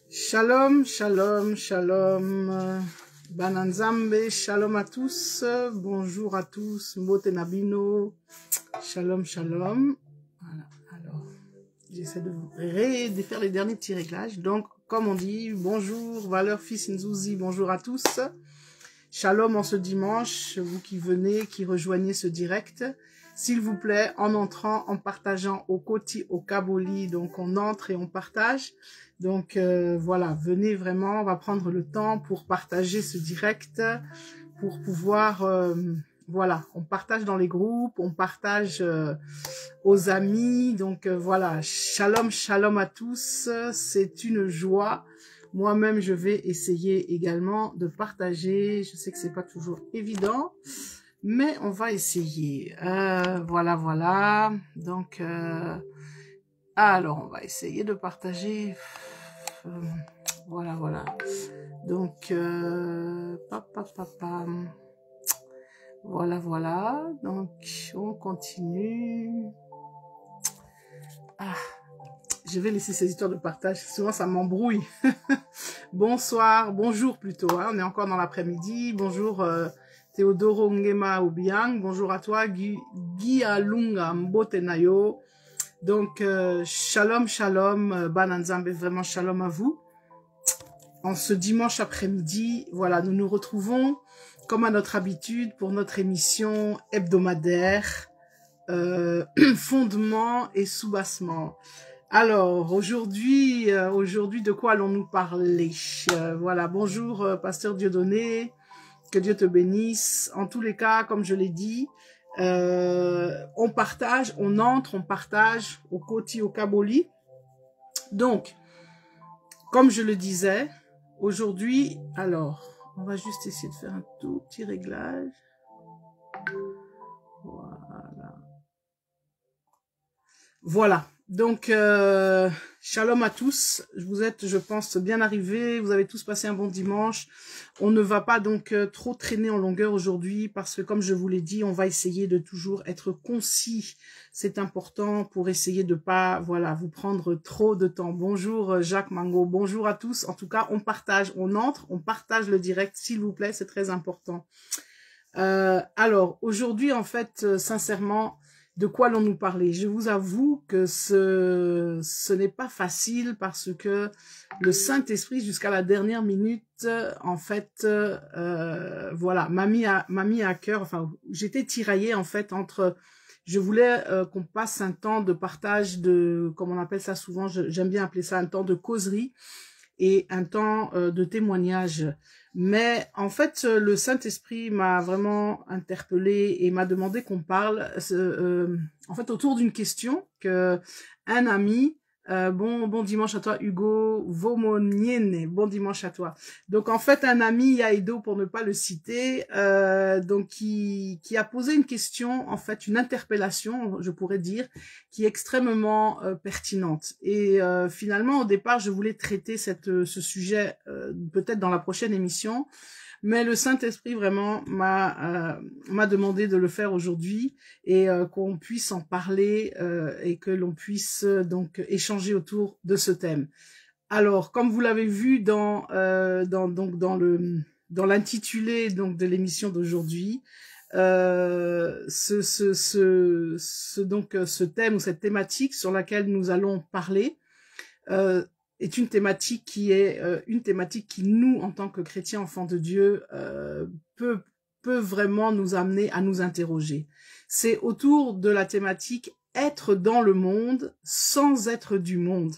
Shalom, shalom, shalom, Bananzambe, shalom à tous, bonjour à tous, Mbote Nabino, shalom, shalom. Voilà, alors, j'essaie de faire les derniers petits réglages. Donc, comme on dit, bonjour, Valeur Fils Nzouzi, bonjour à tous. Shalom en ce dimanche, vous qui venez, qui rejoignez ce direct. S'il vous plaît, en entrant, en partageant au Koti, au Kaboli, donc on entre et on partage. Donc voilà, venez vraiment, on va prendre le temps pour partager ce direct, pour pouvoir, voilà, on partage dans les groupes, on partage aux amis. Donc voilà, shalom, shalom à tous, c'est une joie. Moi-même, je vais essayer également de partager. Je sais que c'est pas toujours évident, mais on va essayer. Voilà, voilà. Donc, alors, on va essayer de partager. Voilà, voilà. Donc, voilà, voilà. Donc, on continue. Ah. Je vais laisser ces histoires de partage. Souvent, ça m'embrouille. Bonsoir, bonjour plutôt. Hein. On est encore dans l'après-midi. Bonjour Théodoro Ngema Obiang. Bonjour à toi, Guy Alunga Mbotenayo. Donc, shalom, shalom, Bananzambe, vraiment shalom à vous. En ce dimanche après-midi, voilà, nous nous retrouvons comme à notre habitude pour notre émission hebdomadaire Fondement et soubassement. Alors, aujourd'hui, de quoi allons-nous parler? Voilà, bonjour, Pasteur Dieudonné, que Dieu te bénisse. En tous les cas, comme je l'ai dit, on partage, on entre, on partage au Koti, au Kaboli. Donc, comme je le disais, aujourd'hui, alors, on va juste essayer de faire un tout petit réglage. Voilà. Voilà. Donc, shalom à tous. Vous êtes, je pense, bien arrivés. Vous avez tous passé un bon dimanche. On ne va pas donc trop traîner en longueur aujourd'hui parce que, comme je vous l'ai dit, on va essayer de toujours être concis. C'est important pour essayer de pas, voilà, vous prendre trop de temps. Bonjour Jacques Mango. Bonjour à tous. En tout cas, on partage, on entre, on partage le direct, s'il vous plaît. C'est très important. Alors, aujourd'hui, en fait, sincèrement, de quoi allons-nous parler? Je vous avoue que ce n'est pas facile parce que le Saint-Esprit, jusqu'à la dernière minute, en fait, voilà, m'a mis à cœur, enfin, j'étais tiraillée, en fait, entre, je voulais qu'on passe un temps de partage de, comme on appelle ça souvent, j'aime bien appeler ça un temps de causerie et un temps de témoignage. Mais en fait, le Saint-Esprit m'a vraiment interpellée et m'a demandé qu'on parle en fait autour d'une question que un ami, bon dimanche à toi Hugo Vomoniene, bon dimanche à toi. Donc en fait un ami Yaïdo pour ne pas le citer, donc qui a posé une question, en fait une interpellation, je pourrais dire, qui est extrêmement pertinente. Et finalement au départ je voulais traiter ce sujet peut-être dans la prochaine émission. Mais le Saint-Esprit vraiment m'a demandé de le faire aujourd'hui et qu'on puisse en parler et que l'on puisse donc échanger autour de ce thème. Alors, comme vous l'avez vu dans l'intitulé donc de l'émission d'aujourd'hui, ce thème ou cette thématique sur laquelle nous allons parler est une thématique qui nous, en tant que chrétiens enfants de Dieu, peut vraiment nous amener à nous interroger. C'est autour de la thématique « être dans le monde sans être du monde?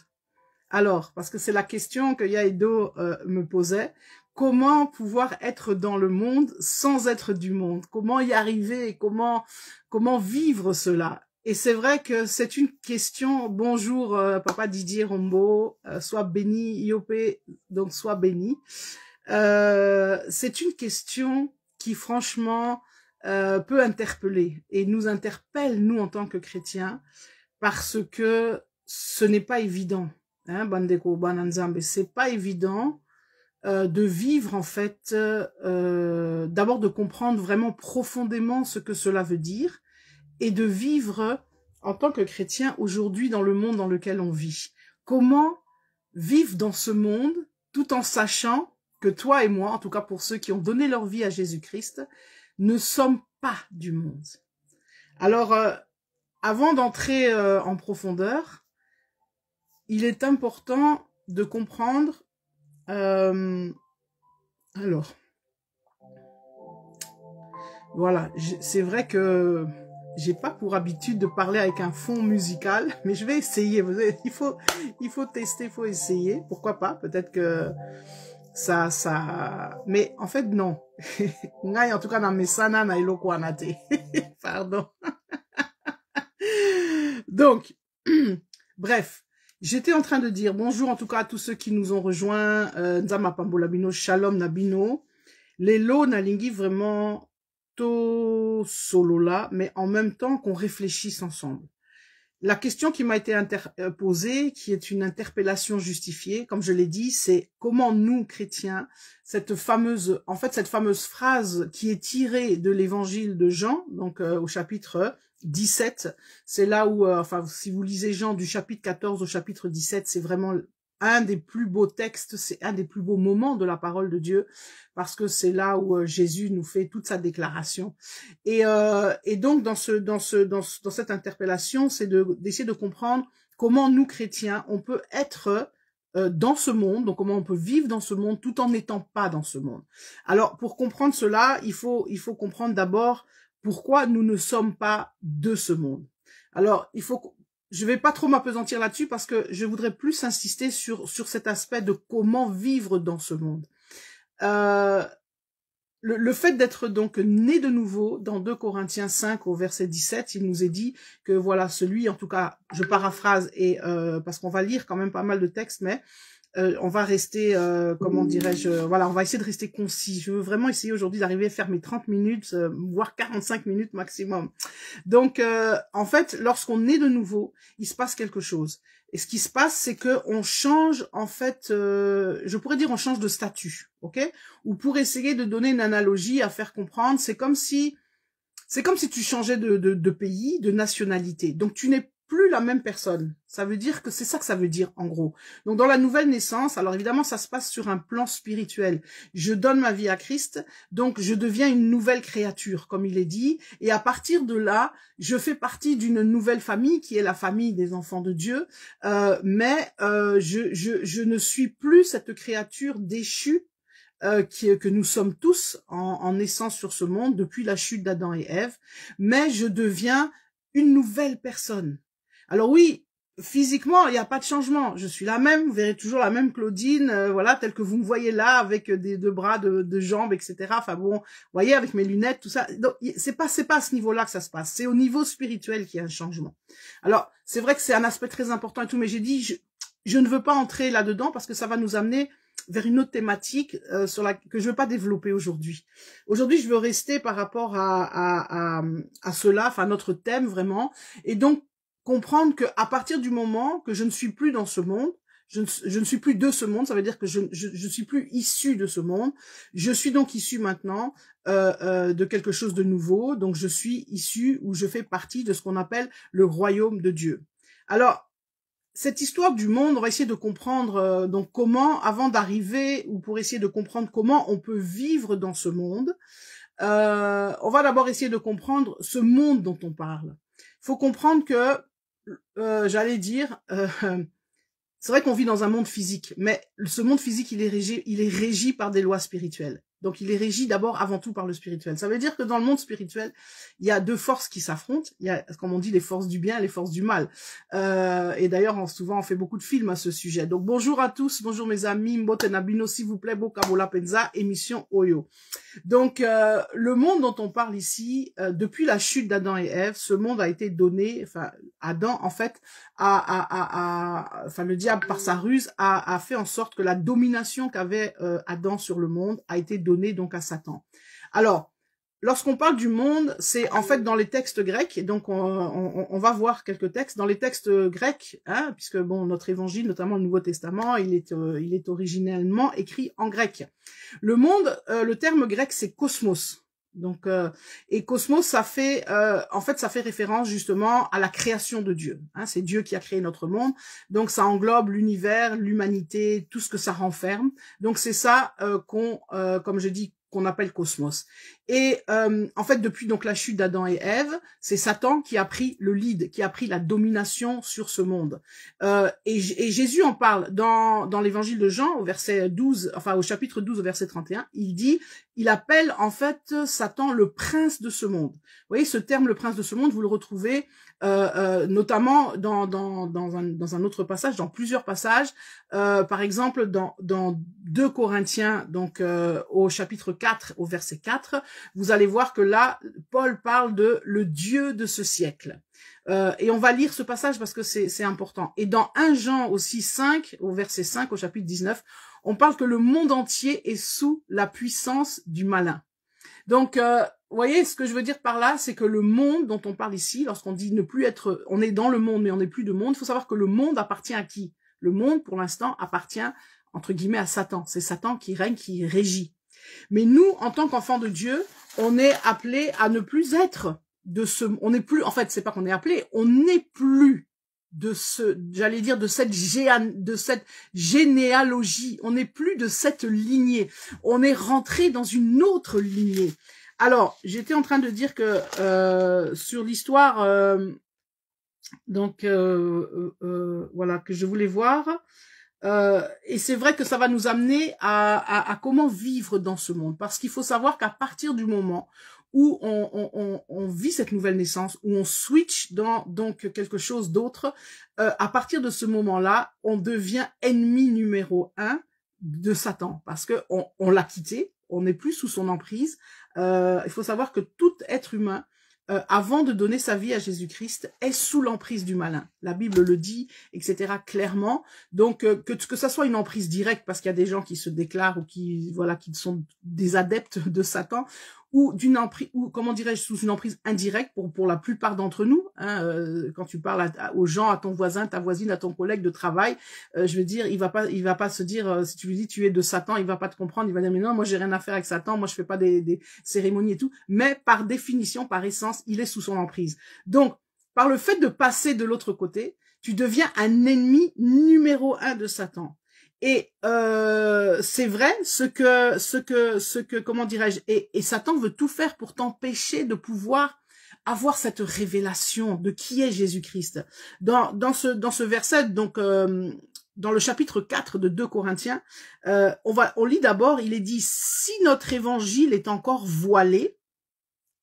Alors, parce que c'est la question que Yaedo me posait, comment pouvoir être dans le monde sans être du monde? Comment y arriver et comment vivre cela? Et c'est vrai que c'est une question, bonjour Papa Didier Rombo, sois béni, Iopé, donc sois béni. C'est une question qui franchement peut interpeller et nous interpelle, nous en tant que chrétiens, parce que ce n'est pas évident. Hein, Bandeko Bananzambe, c'est pas évident de vivre en fait, d'abord de comprendre vraiment profondément ce que cela veut dire et de vivre en tant que chrétien aujourd'hui dans le monde dans lequel on vit. Comment vivre dans ce monde tout en sachant que toi et moi, en tout cas pour ceux qui ont donné leur vie à Jésus-Christ, ne sommes pas du monde. Alors, avant d'entrer en profondeur, il est important de comprendre, alors, voilà, c'est vrai que j'ai pas pour habitude de parler avec un fond musical, mais je vais essayer. Il faut tester, il faut essayer. Pourquoi pas? Peut-être que ça, mais en fait non. En tout cas, dans mes sana na iloko anate. Pardon. Donc, bref. J'étais en train de dire bonjour en tout cas à tous ceux qui nous ont rejoints. Nzama Pambolabino, Shalom Nabino. Lelo Nalingi vraiment to solo là, mais en même temps qu'on réfléchisse ensemble. La question qui m'a été posée, qui est une interpellation justifiée, comme je l'ai dit, c'est comment nous, chrétiens, cette fameuse phrase qui est tirée de l'évangile de Jean, donc au chapitre 17, c'est là où, enfin, si vous lisez Jean du chapitre 14 au chapitre 17, c'est vraiment un des plus beaux textes, c'est un des plus beaux moments de la parole de Dieu, parce que c'est là où Jésus nous fait toute sa déclaration. Et donc dans cette interpellation, c'est d'essayer de comprendre comment nous chrétiens, on peut être dans ce monde, donc comment on peut vivre dans ce monde tout en n'étant pas dans ce monde. Alors pour comprendre cela, il faut comprendre d'abord pourquoi nous ne sommes pas de ce monde. Alors je vais pas trop m'apesantir là-dessus parce que je voudrais plus insister sur cet aspect de comment vivre dans ce monde. Le fait d'être donc né de nouveau, dans 2 Corinthiens 5 au verset 17, il nous est dit que voilà, celui, en tout cas, je paraphrase, et parce qu'on va lire quand même pas mal de textes, mais on va rester, comment dirais-je, voilà, on va essayer de rester concis. Je veux vraiment essayer aujourd'hui d'arriver à faire mes 30 minutes, voire 45 minutes maximum. Donc, en fait, lorsqu'on est de nouveau, il se passe quelque chose. Et ce qui se passe, c'est que on change, en fait, je pourrais dire on change de statut, ok? Ou pour essayer de donner une analogie à faire comprendre, c'est comme si tu changeais de pays, de nationalité. Donc, tu n'es plus la même personne. Ça veut dire que c'est ça que ça veut dire, en gros. Donc, dans la nouvelle naissance, alors évidemment, ça se passe sur un plan spirituel. Je donne ma vie à Christ, donc je deviens une nouvelle créature, comme il est dit. Et à partir de là, je fais partie d'une nouvelle famille, qui est la famille des enfants de Dieu. Mais je ne suis plus cette créature déchue que nous sommes tous en naissant sur ce monde depuis la chute d'Adam et Ève, mais je deviens une nouvelle personne. Alors oui, physiquement, il n'y a pas de changement. Je suis la même, vous verrez toujours la même Claudine, voilà, telle que vous me voyez là, avec des 2 bras, 2 jambes, etc. Enfin bon, vous voyez, avec mes lunettes, tout ça. Donc, c'est pas à ce niveau-là que ça se passe. C'est au niveau spirituel qu'il y a un changement. Alors, c'est vrai que c'est un aspect très important et tout, mais j'ai dit, je ne veux pas entrer là-dedans parce que ça va nous amener vers une autre thématique que je ne veux pas développer aujourd'hui. Aujourd'hui, je veux rester par rapport à cela, enfin notre thème vraiment, et donc comprendre que à partir du moment que je ne suis plus dans ce monde, je ne suis plus de ce monde, ça veut dire que je suis plus issu de ce monde, je suis donc issu maintenant de quelque chose de nouveau, donc je suis issu ou je fais partie de ce qu'on appelle le royaume de Dieu. Alors, cette histoire du monde, on va essayer de comprendre donc comment, avant d'arriver, ou pour essayer de comprendre comment on peut vivre dans ce monde, on va d'abord essayer de comprendre ce monde dont on parle. Il faut comprendre que, j'allais dire, c'est vrai qu'on vit dans un monde physique, mais ce monde physique, il est régi par des lois spirituelles. Donc, il est régi d'abord, avant tout, par le spirituel. Ça veut dire que dans le monde spirituel, il y a deux forces qui s'affrontent. Il y a, comme on dit, les forces du bien et les forces du mal. Et d'ailleurs, souvent, on fait beaucoup de films à ce sujet. Donc, bonjour à tous, bonjour mes amis, Mbotenabino, s'il vous plaît, Bokabola Penza, émission Oyo. Donc, le monde dont on parle ici, depuis la chute d'Adam et Ève, ce monde a été donné, enfin, Adam, en fait, enfin, le diable, par sa ruse, a fait en sorte que la domination qu'avait Adam sur le monde a été donnée donc à Satan. Alors, lorsqu'on parle du monde, c'est en fait dans les textes grecs, et donc on va voir quelques textes. Dans les textes grecs, hein, puisque bon, notre évangile, notamment le Nouveau Testament, il est originellement écrit en grec. Le monde, le terme grec, c'est cosmos. Donc, et cosmos, ça fait, en fait, ça fait référence justement à la création de Dieu. Hein, c'est Dieu qui a créé notre monde. Donc, ça englobe l'univers, l'humanité, tout ce que ça renferme. Donc, c'est ça comme je dis, qu'on appelle cosmos. Et en fait, depuis donc la chute d'Adam et Ève, c'est Satan qui a pris le lead, qui a pris la domination sur ce monde. Et Jésus en parle dans l'évangile de Jean, au verset 12, enfin au chapitre 12, au verset 31, il appelle en fait Satan le prince de ce monde. Vous voyez, ce terme, le prince de ce monde, vous le retrouvez notamment dans un autre passage, dans plusieurs passages, par exemple dans 2 Corinthiens, donc au chapitre 4, au verset 4, vous allez voir que là, Paul parle de le Dieu de ce siècle. Et on va lire ce passage parce que c'est important. Et dans 1 Jean aussi 5, au verset 5, au chapitre 19, on parle que le monde entier est sous la puissance du malin. Donc, vous voyez, ce que je veux dire par là, c'est que le monde dont on parle ici, lorsqu'on dit ne plus être, on est dans le monde, mais on n'est plus de monde, il faut savoir que le monde appartient à qui? Le monde, pour l'instant, appartient, entre guillemets, à Satan. C'est Satan qui règne, qui régit. Mais nous, en tant qu'enfants de Dieu, on est appelés à ne plus être de ce, on n'est plus, en fait, c'est pas qu'on est appelé, on n'est plus de ce, j'allais dire, de cette généalogie. On n'est plus de cette lignée. On est rentré dans une autre lignée. Alors, j'étais en train de dire que sur l'histoire, voilà, que je voulais voir. Et c'est vrai que ça va nous amener à comment vivre dans ce monde. Parce qu'il faut savoir qu'à partir du moment où on vit cette nouvelle naissance, où on switch dans donc quelque chose d'autre, à partir de ce moment-là, on devient ennemi numéro 1 de Satan. Parce que on l'a quitté, on n'est plus sous son emprise. Il faut savoir que tout être humain, avant de donner sa vie à Jésus-Christ, est sous l'emprise du malin. La Bible le dit, etc. clairement. Donc, que ça soit une emprise directe, parce qu'il y a des gens qui se déclarent ou qui sont des adeptes de Satan, ou d'une emprise, ou comment dirais-je, sous une emprise indirecte pour la plupart d'entre nous. Hein, quand tu parles aux gens, à ton voisin, ta voisine, à ton collègue de travail, je veux dire, il va pas se dire, si tu lui dis tu es de Satan, il va pas te comprendre, il va dire mais non, moi j'ai rien à faire avec Satan, moi je fais pas des cérémonies et tout. Mais par définition, par essence, il est sous son emprise. Donc, par le fait de passer de l'autre côté, tu deviens un ennemi numéro 1 de Satan. Et c'est vrai, ce que comment dirais-je, et Satan veut tout faire pour t'empêcher de pouvoir avoir cette révélation de qui est Jésus-Christ. Dans ce verset, donc dans le chapitre 4 de 2 Corinthiens, on lit d'abord, il est dit, si notre évangile est encore voilé,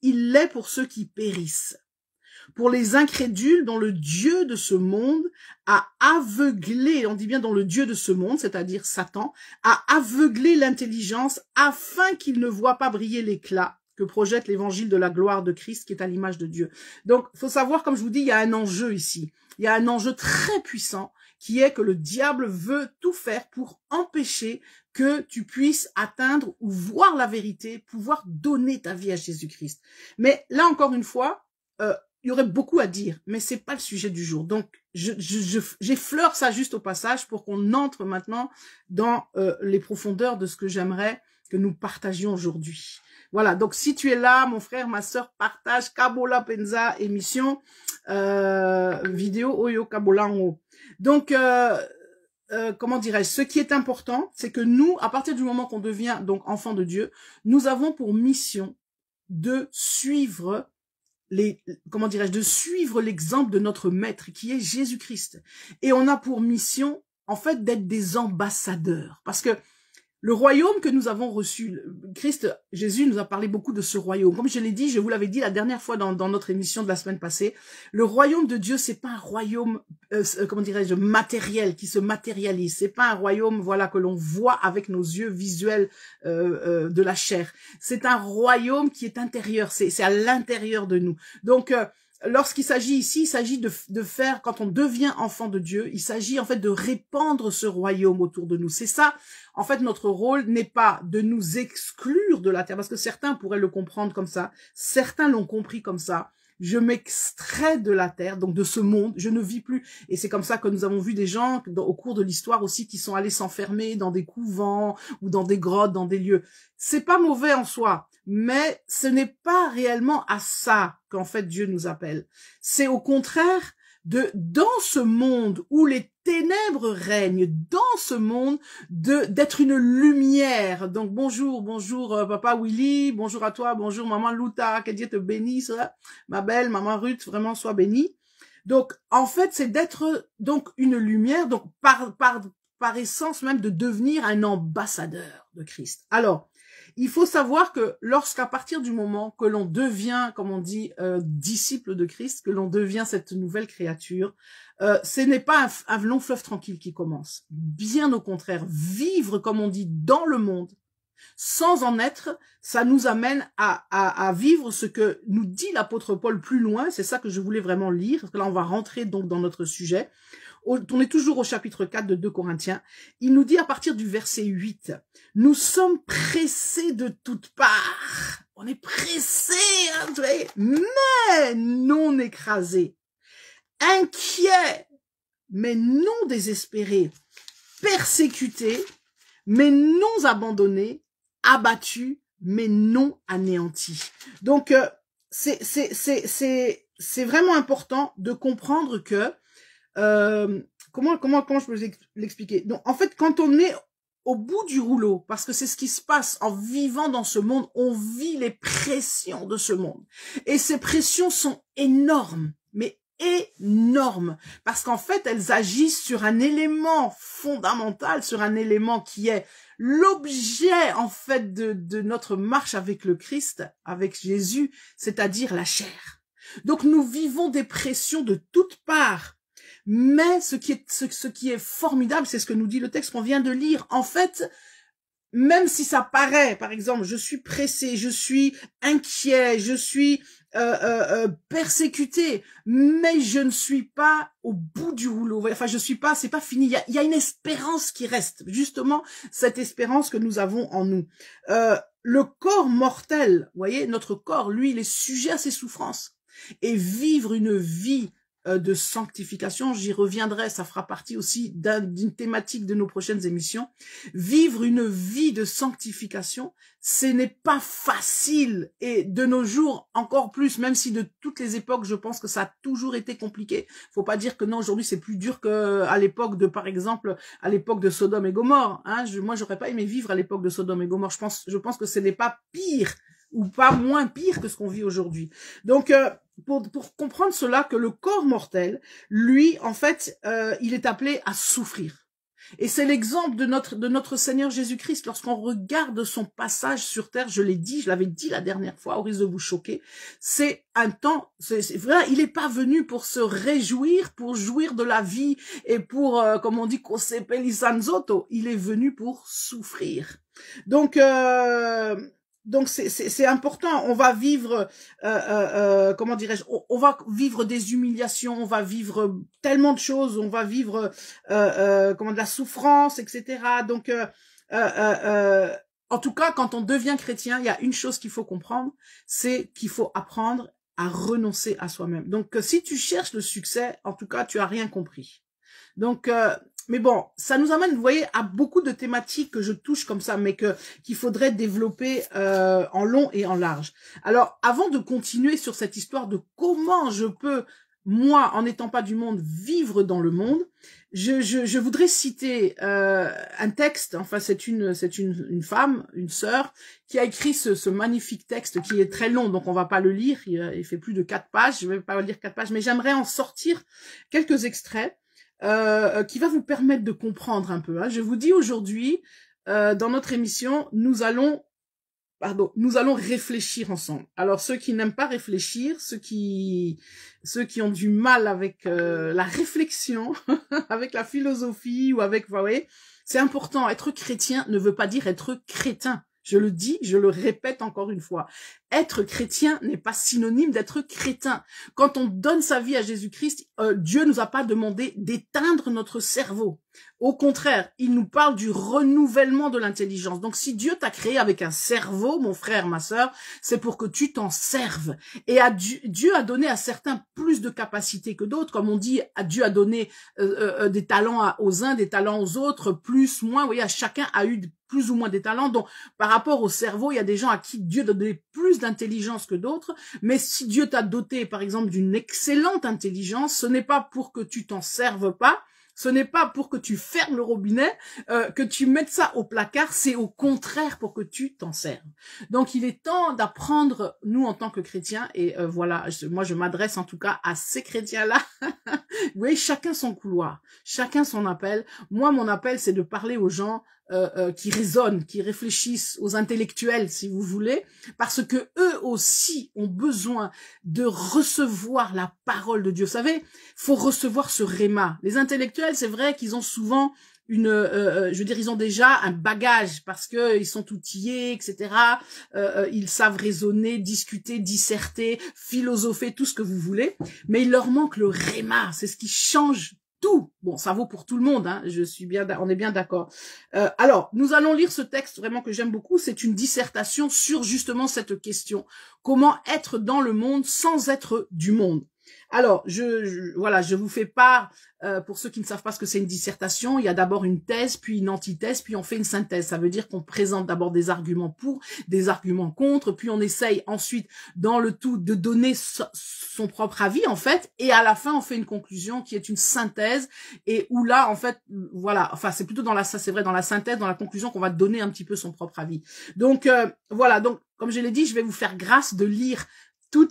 il l'est pour ceux qui périssent. Pour les incrédules dont le Dieu de ce monde a aveuglé, on dit bien dans le Dieu de ce monde, c'est-à-dire Satan, a aveuglé l'intelligence afin qu'ils ne voient pas briller l'éclat que projette l'évangile de la gloire de Christ qui est à l'image de Dieu. Donc, il faut savoir, comme je vous dis, il y a un enjeu ici. Il y a un enjeu très puissant qui est que le diable veut tout faire pour empêcher que tu puisses atteindre ou voir la vérité, pouvoir donner ta vie à Jésus-Christ. Mais là, encore une fois, il y aurait beaucoup à dire, mais c'est pas le sujet du jour. Donc, j'effleure ça juste au passage pour qu'on entre maintenant dans les profondeurs de ce que j'aimerais que nous partagions aujourd'hui. Voilà, donc si tu es là, mon frère, ma sœur, partage Kabola Penza émission vidéo Oyo Kabola en haut. Donc, comment dirais-je, ce qui est important, c'est que nous, à partir du moment qu'on devient donc enfant de Dieu, nous avons pour mission de suivre de suivre l'exemple de notre maître qui est Jésus-Christ. Et on a pour mission, en fait, d'être des ambassadeurs. Parce que Le royaume que nous avons reçu, Christ, Jésus nous a parlé beaucoup de ce royaume. Comme je l'ai dit, je vous l'avais dit la dernière fois dans notre émission de la semaine passée, le royaume de Dieu, c'est pas un royaume, comment dirais-je, matériel, qui se matérialise. C'est pas un royaume, voilà, que l'on voit avec nos yeux visuels de la chair. C'est un royaume qui est intérieur, c'est à l'intérieur de nous. Donc, lorsqu'il s'agit ici, il s'agit de faire, quand on devient enfant de Dieu, il s'agit en fait de répandre ce royaume autour de nous. C'est ça, en fait, notre rôle n'est pas de nous exclure de la terre, parce que certains pourraient le comprendre comme ça, certains l'ont compris comme ça. Je m'extrais de la terre, donc de ce monde, je ne vis plus. Et c'est comme ça que nous avons vu des gens au cours de l'histoire aussi qui sont allés s'enfermer dans des couvents ou dans des grottes, dans des lieux. C'est pas mauvais en soi, mais ce n'est pas réellement à ça qu'en fait Dieu nous appelle. C'est au contraire dans ce monde où les ténèbres règnent, dans ce monde d'être une lumière. Donc bonjour papa Willy, bonjour à toi, bonjour maman Louta, que Dieu te bénisse, ma belle maman Ruth, vraiment sois bénie. Donc en fait c'est d'être donc une lumière, donc par essence même de devenir un ambassadeur de Christ. Alors il faut savoir que lorsqu'à partir du moment que l'on devient, comme on dit, disciple de Christ, que l'on devient cette nouvelle créature, ce n'est pas un long fleuve tranquille qui commence. Bien au contraire, vivre, comme on dit, dans le monde, sans en être, ça nous amène à vivre ce que nous dit l'apôtre Paul plus loin. C'est ça que je voulais vraiment lire, parce que là on va rentrer donc dans notre sujet. On est toujours au chapitre 4 de 2 Corinthiens. Il nous dit à partir du verset 8, « Nous sommes pressés de toutes parts. » On est pressés, hein, mais non écrasés. Inquiets, mais non désespérés. Persécutés, mais non abandonnés. Abattus, mais non anéantis. Donc, c'est vraiment important de comprendre que comment je peux l'expliquer? Donc, en fait, quand on est au bout du rouleau, parce que c'est ce qui se passe en vivant dans ce monde, on vit les pressions de ce monde. Et ces pressions sont énormes, mais énormes, parce qu'en fait, elles agissent sur un élément fondamental, sur un élément qui est l'objet, en fait, de notre marche avec le Christ, avec Jésus, c'est-à-dire la chair. Donc, nous vivons des pressions de toutes parts. Mais ce qui est formidable, c'est ce que nous dit le texte qu'on vient de lire. En fait, même si ça paraît, par exemple, je suis pressé, je suis inquiet, je suis persécuté, mais je ne suis pas au bout du rouleau. Enfin, je suis pas, c'est pas fini. Il y a une espérance qui reste. Justement, cette espérance que nous avons en nous. Le corps mortel, vous voyez, notre corps, lui, il est sujet à ses souffrances. Et vivre une vie de sanctification, j'y reviendrai, ça fera partie aussi d'une thématique de nos prochaines émissions. Vivre une vie de sanctification, ce n'est pas facile, et de nos jours encore plus, même si de toutes les époques, je pense que ça a toujours été compliqué. Faut pas dire que non, aujourd'hui c'est plus dur qu'à l'époque de, par exemple, à l'époque de Sodome et Gomorrhe. Hein, moi, j'aurais pas aimé vivre à l'époque de Sodome et Gomorrhe. Je pense que ce n'est pas pire ou pas moins pire que ce qu'on vit aujourd'hui. Donc, pour comprendre cela, que le corps mortel, lui, en fait, il est appelé à souffrir. Et c'est l'exemple de notre Seigneur Jésus-Christ. Lorsqu'on regarde son passage sur terre, je l'avais dit la dernière fois, au risque de vous choquer, c'est un temps, c'est vrai, il n'est pas venu pour se réjouir, pour jouir de la vie et pour, comme on dit, Sanzoto, il est venu pour souffrir. Donc c'est important. On va vivre, comment dirais-je, on va vivre des humiliations, on va vivre tellement de choses, on va vivre de la souffrance, etc. Donc, en tout cas, quand on devient chrétien, il y a une chose qu'il faut comprendre, c'est qu'il faut apprendre à renoncer à soi-même. Donc, si tu cherches le succès, en tout cas, tu as rien compris. Donc, mais bon, ça nous amène, vous voyez, à beaucoup de thématiques que je touche comme ça, mais qu'il faudrait développer en long et en large. Alors, avant de continuer sur cette histoire de comment je peux, moi, en n'étant pas du monde, vivre dans le monde, je voudrais citer un texte. Enfin, c'est une femme, une sœur, qui a écrit ce magnifique texte qui est très long, donc on va pas le lire. Il fait plus de 4 pages. Je vais pas lire 4 pages, mais j'aimerais en sortir quelques extraits. Qui va vous permettre de comprendre un peu. Hein. Je vous dis aujourd'hui, dans notre émission, nous allons réfléchir ensemble. Alors, ceux qui n'aiment pas réfléchir, ceux qui ont du mal avec la réflexion, avec la philosophie ou avec, vous voyez, c'est important. Être chrétien ne veut pas dire être crétin. Je le dis, je le répète encore une fois. Être chrétien n'est pas synonyme d'être crétin. Quand on donne sa vie à Jésus-Christ, Dieu nous a pas demandé d'éteindre notre cerveau. Au contraire, il nous parle du renouvellement de l'intelligence. Donc, si Dieu t'a créé avec un cerveau, mon frère, ma sœur, c'est pour que tu t'en serves. Et Dieu a donné à certains plus de capacités que d'autres. Comme on dit, Dieu a donné des talents aux uns, des talents aux autres, plus, moins. Vous voyez, chacun a eu plus ou moins des talents. Donc, par rapport au cerveau, il y a des gens à qui Dieu a donné plus d'intelligence que d'autres. Mais si Dieu t'a doté, par exemple, d'une excellente intelligence, ce n'est pas pour que tu t'en serves pas. Ce n'est pas pour que tu fermes le robinet, que tu mettes ça au placard, c'est au contraire pour que tu t'en serves. Donc, il est temps d'apprendre, nous, en tant que chrétiens, et voilà, moi, je m'adresse en tout cas à ces chrétiens-là. Vous voyez, chacun son couloir, chacun son appel. Moi, mon appel, c'est de parler aux gens qui raisonnent, qui réfléchissent, aux intellectuels, si vous voulez, parce que eux aussi ont besoin de recevoir la parole de Dieu. Vous savez, faut recevoir ce réma. Les intellectuels, c'est vrai qu'ils ont souvent je veux dire, ils ont déjà un bagage parce que ils sont outillés, etc. Ils savent raisonner, discuter, disserter, philosopher, tout ce que vous voulez, mais il leur manque le réma. C'est ce qui change tout. Bon, ça vaut pour tout le monde, hein. On est bien d'accord. Alors, nous allons lire ce texte vraiment que j'aime beaucoup. C'est une dissertation sur justement cette question. Comment être dans le monde sans être du monde? Alors, voilà, je vous fais part, pour ceux qui ne savent pas ce que c'est une dissertation, il y a d'abord une thèse, puis une antithèse, puis on fait une synthèse. Ça veut dire qu'on présente d'abord des arguments pour, des arguments contre, puis on essaye ensuite, dans le tout, de donner son propre avis, en fait, et à la fin, on fait une conclusion qui est une synthèse, et où là, en fait, voilà, enfin, c'est plutôt c'est vrai, dans la synthèse, dans la conclusion, qu'on va donner un petit peu son propre avis. Donc, voilà, donc, comme je l'ai dit, je vais vous faire grâce de lire tout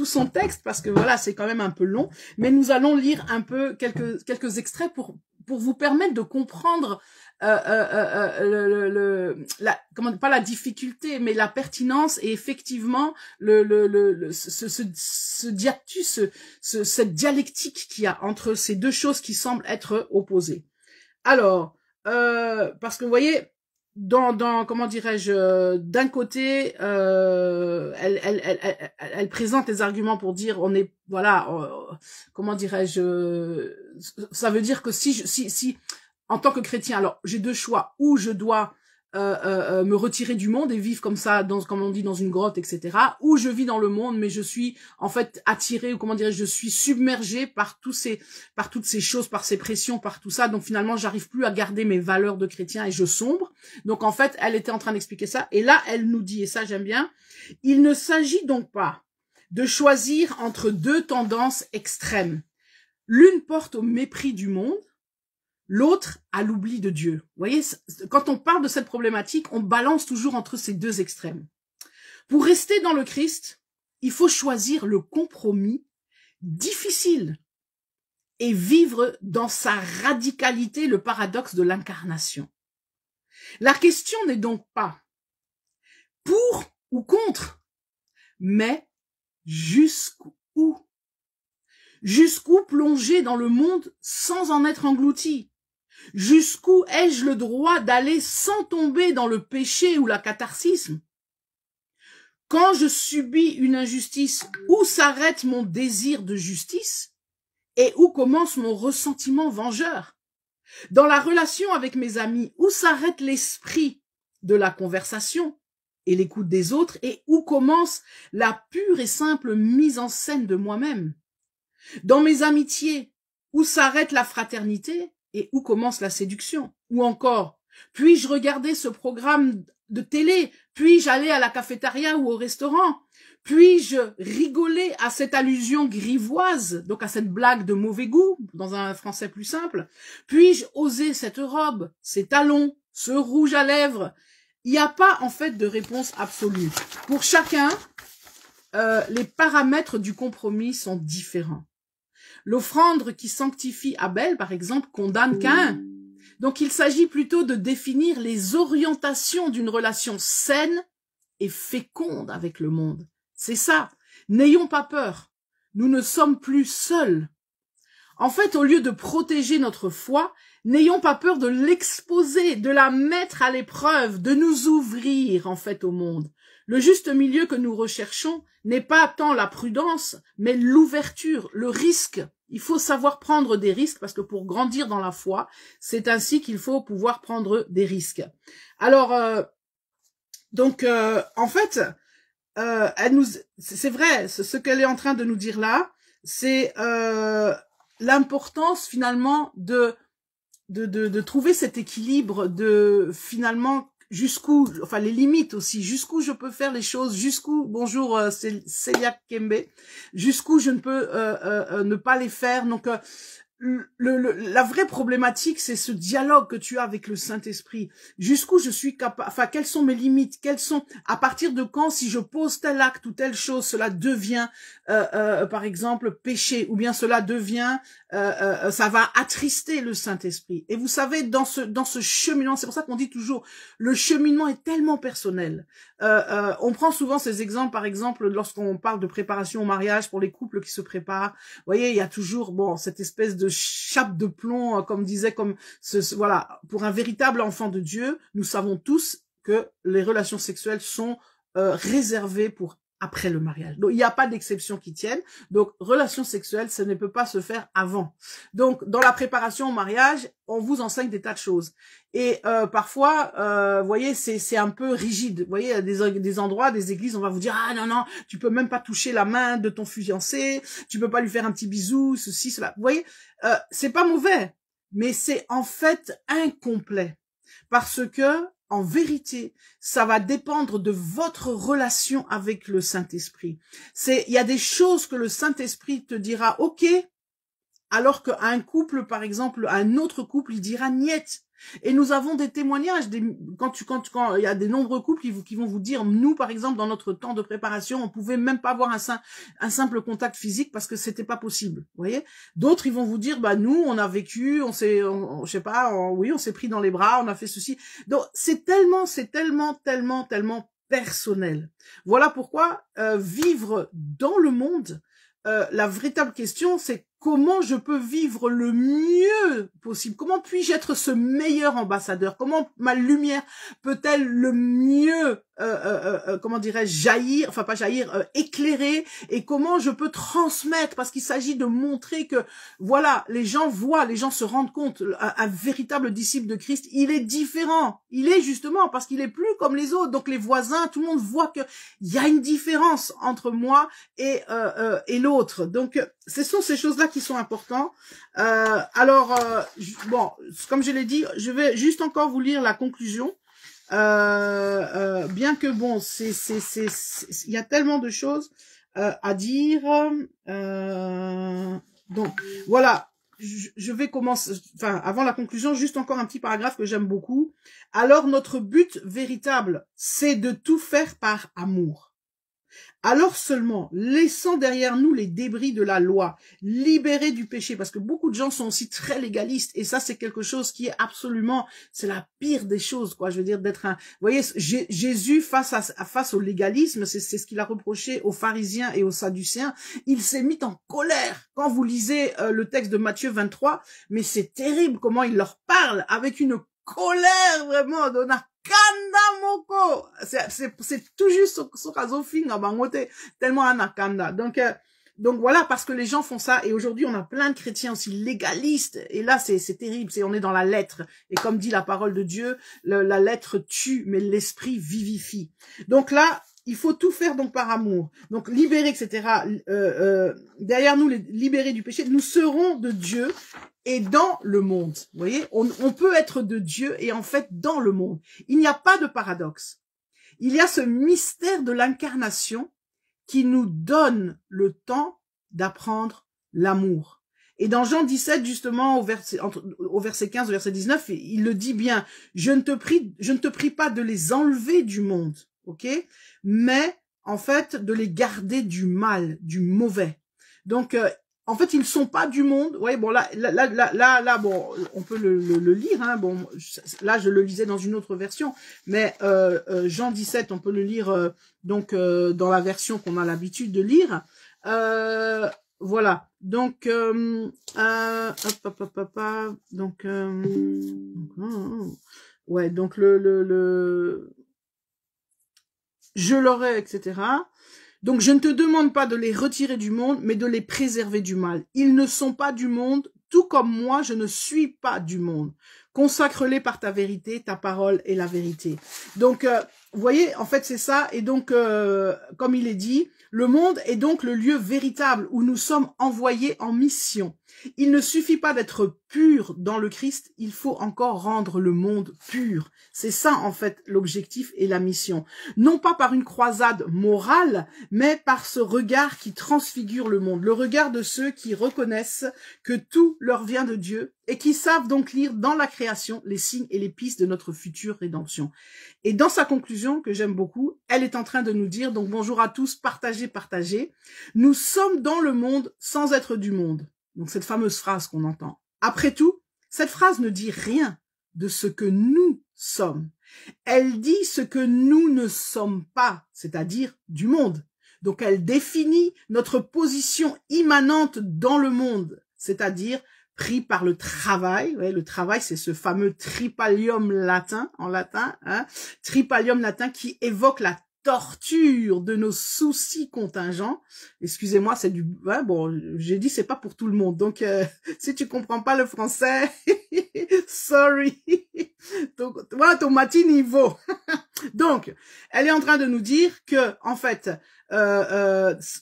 son texte, parce que voilà, c'est quand même un peu long, mais nous allons lire un peu quelques extraits pour vous permettre de comprendre pas la difficulté, mais la pertinence et effectivement cette dialectique qu'il y a entre ces deux choses qui semblent être opposées. Alors, parce que vous voyez, comment dirais-je, d'un côté, elle présente les arguments pour dire on est, voilà, comment dirais-je, ça veut dire que si en tant que chrétien, alors j'ai deux choix, ou je dois me retirer du monde et vivre comme ça, comme on dit, dans une grotte, etc. Ou je vis dans le monde, mais je suis en fait attiré, ou comment dirais-je, je suis submergé par toutes ces choses, par ces pressions, par tout ça. Donc finalement, j'arrive plus à garder mes valeurs de chrétien et je sombre. Donc en fait, elle était en train d'expliquer ça. Et là, elle nous dit, et ça j'aime bien, il ne s'agit donc pas de choisir entre deux tendances extrêmes. L'une porte au mépris du monde, l'autre à l'oubli de Dieu. Vous voyez, quand on parle de cette problématique, on balance toujours entre ces deux extrêmes. Pour rester dans le Christ, il faut choisir le compromis difficile et vivre dans sa radicalité le paradoxe de l'incarnation. La question n'est donc pas pour ou contre, mais jusqu'où? Jusqu'où plonger dans le monde sans en être englouti? Jusqu'où ai-je le droit d'aller sans tomber dans le péché ou la catharsisme? Quand je subis une injustice, où s'arrête mon désir de justice et où commence mon ressentiment vengeur? Dans la relation avec mes amis, où s'arrête l'esprit de la conversation et l'écoute des autres et où commence la pure et simple mise en scène de moi-même? Dans mes amitiés, où s'arrête la fraternité et où commence la séduction? Ou encore, puis-je regarder ce programme de télé? Puis-je aller à la cafétéria ou au restaurant? Puis-je rigoler à cette allusion grivoise, donc à cette blague de mauvais goût, dans un français plus simple? Puis-je oser cette robe, ces talons, ce rouge à lèvres? Il n'y a pas en fait de réponse absolue. Pour chacun, les paramètres du compromis sont différents. L'offrande qui sanctifie Abel, par exemple, condamne Caïn. Donc, il s'agit plutôt de définir les orientations d'une relation saine et féconde avec le monde. C'est ça. N'ayons pas peur. Nous ne sommes plus seuls. En fait, au lieu de protéger notre foi, n'ayons pas peur de l'exposer, de la mettre à l'épreuve, de nous ouvrir, en fait, au monde. Le juste milieu que nous recherchons n'est pas tant la prudence, mais l'ouverture, le risque. Il faut savoir prendre des risques, parce que pour grandir dans la foi, c'est ainsi qu'il faut pouvoir prendre des risques. Alors, en fait, c'est vrai, ce qu'elle est en train de nous dire là, c'est l'importance finalement de trouver cet équilibre, de finalement jusqu'où, enfin les limites aussi, jusqu'où je peux faire les choses, jusqu'où, bonjour Célia Kembe, jusqu'où je ne peux ne pas les faire. Donc la vraie problématique, c'est ce dialogue que tu as avec le Saint-Esprit. Jusqu'où je suis capable, enfin, quelles sont mes limites, à partir de quand, si je pose tel acte ou telle chose, cela devient, par exemple, péché, ou bien cela devient, ça va attrister le Saint-Esprit. Et vous savez, dans ce cheminement, c'est pour ça qu'on dit toujours, le cheminement est tellement personnel. On prend souvent ces exemples, par exemple, lorsqu'on parle de préparation au mariage pour les couples qui se préparent. Vous voyez, il y a toujours, bon, cette espèce de chape de plomb, comme disait, voilà, pour un véritable enfant de Dieu, nous savons tous que les relations sexuelles sont réservées pour après le mariage. Donc, il n'y a pas d'exception qui tienne. Donc, relations sexuelles, ça ne peut pas se faire avant. Donc, dans la préparation au mariage, on vous enseigne des tas de choses. Et parfois, vous voyez, c'est un peu rigide. Vous voyez, il y a des endroits, des églises, on va vous dire, ah non, non, tu peux même pas toucher la main de ton fiancé, tu peux pas lui faire un petit bisou, ceci, cela. Vous voyez, c'est pas mauvais, mais c'est en fait incomplet. Parce que, en vérité, ça va dépendre de votre relation avec le Saint-Esprit. Il y a des choses que le Saint-Esprit te dira, ok, alors qu'à un couple, par exemple, à un autre couple, il dira niet. Et nous avons des témoignages, quand il y a des nombreux couples qui vont vous dire, nous, par exemple, dans notre temps de préparation, on pouvait même pas avoir un simple contact physique parce que c'était pas possible. Vous voyez? D'autres, ils vont vous dire, bah, nous, on a vécu, je sais pas, oui, on s'est pris dans les bras, on a fait ceci. Donc, c'est tellement personnel. Voilà pourquoi, vivre dans le monde, la véritable question, c'est comment je peux vivre le mieux possible? Comment puis-je être ce meilleur ambassadeur? Comment ma lumière peut-elle le mieux, comment dirais-je, jaillir, enfin pas jaillir, éclairer? Et comment je peux transmettre? Parce qu'il s'agit de montrer que, voilà, les gens voient, les gens se rendent compte, un véritable disciple de Christ, il est différent. Il est justement parce qu'il est plus comme les autres. Donc les voisins, tout le monde voit que il y a une différence entre moi et l'autre. Donc ce sont ces choses-là qui sont importantes. Bon, comme je l'ai dit, je vais juste encore vous lire la conclusion. Bien que bon, il y a tellement de choses à dire. Donc voilà, je vais commencer. Enfin, avant la conclusion, juste encore un petit paragraphe que j'aime beaucoup. Alors notre but véritable, c'est de tout faire par amour. Alors seulement, laissant derrière nous les débris de la loi, libérés du péché, parce que beaucoup de gens sont aussi très légalistes, et ça c'est quelque chose qui est absolument, c'est la pire des choses, quoi. Je veux dire d'être un, vous voyez, Jésus face au légalisme, c'est ce qu'il a reproché aux pharisiens et aux sadducéens. Il s'est mis en colère quand vous lisez le texte de Matthieu 23, mais c'est terrible comment il leur parle avec une colère vraiment donna. Kanda moko, c'est tout juste ce kazofinga bangote tellement anakanda. Donc voilà, parce que les gens font ça, et aujourd'hui on a plein de chrétiens aussi légalistes, et là c'est terrible, on est dans la lettre, et comme dit la parole de Dieu, la lettre tue, mais l'esprit vivifie. Donc là, il faut tout faire donc par amour. Donc libérer, etc. Derrière nous, libérer du péché, nous serons de Dieu et dans le monde. Vous voyez, on peut être de Dieu et en fait dans le monde. Il n'y a pas de paradoxe. Il y a ce mystère de l'incarnation qui nous donne le temps d'apprendre l'amour. Et dans Jean 17, justement, au verset 15, au verset 19, il le dit bien, je ne te prie pas de les enlever du monde, ok? Mais, en fait, de les garder du mal, du mauvais. Donc, en fait, ils sont pas du monde. Ouais, bon, là, bon, on peut le lire, hein. Bon, là, je le lisais dans une autre version, mais Jean 17, on peut le lire donc dans la version qu'on a l'habitude de lire. Voilà. Donc, donc, ouais, donc je l'aurai, etc. Donc, je ne te demande pas de les retirer du monde, mais de les préserver du mal. Ils ne sont pas du monde, tout comme moi, je ne suis pas du monde. Consacre-les par ta vérité, ta parole est la vérité. Donc, vous voyez, en fait, c'est ça. Et donc, comme il est dit, le monde est donc le lieu véritable où nous sommes envoyés en mission. Il ne suffit pas d'être pur dans le Christ, il faut encore rendre le monde pur. C'est ça, en fait, l'objectif et la mission. Non pas par une croisade morale, mais par ce regard qui transfigure le monde. Le regard de ceux qui reconnaissent que tout leur vient de Dieu et qui savent donc lire dans la création les signes et les pistes de notre future rédemption. Et dans sa conclusion, que j'aime beaucoup, elle est en train de nous dire, donc bonjour à tous, partagez, partagez. Nous sommes dans le monde sans être du monde. Donc cette fameuse phrase qu'on entend. Après tout, cette phrase ne dit rien de ce que nous sommes. Elle dit ce que nous ne sommes pas, c'est-à-dire du monde. Donc elle définit notre position immanente dans le monde, c'est-à-dire pris par le travail. Ouais, le travail, c'est ce fameux tripalium latin, en latin, hein, tripalium latin qui évoque la torture de nos soucis contingents. Excusez-moi, c'est du... Ouais, bon, j'ai dit c'est pas pour tout le monde. Donc, si tu comprends pas le français, sorry. Donc, voilà ton matin niveau. Donc, elle est en train de nous dire que, en fait,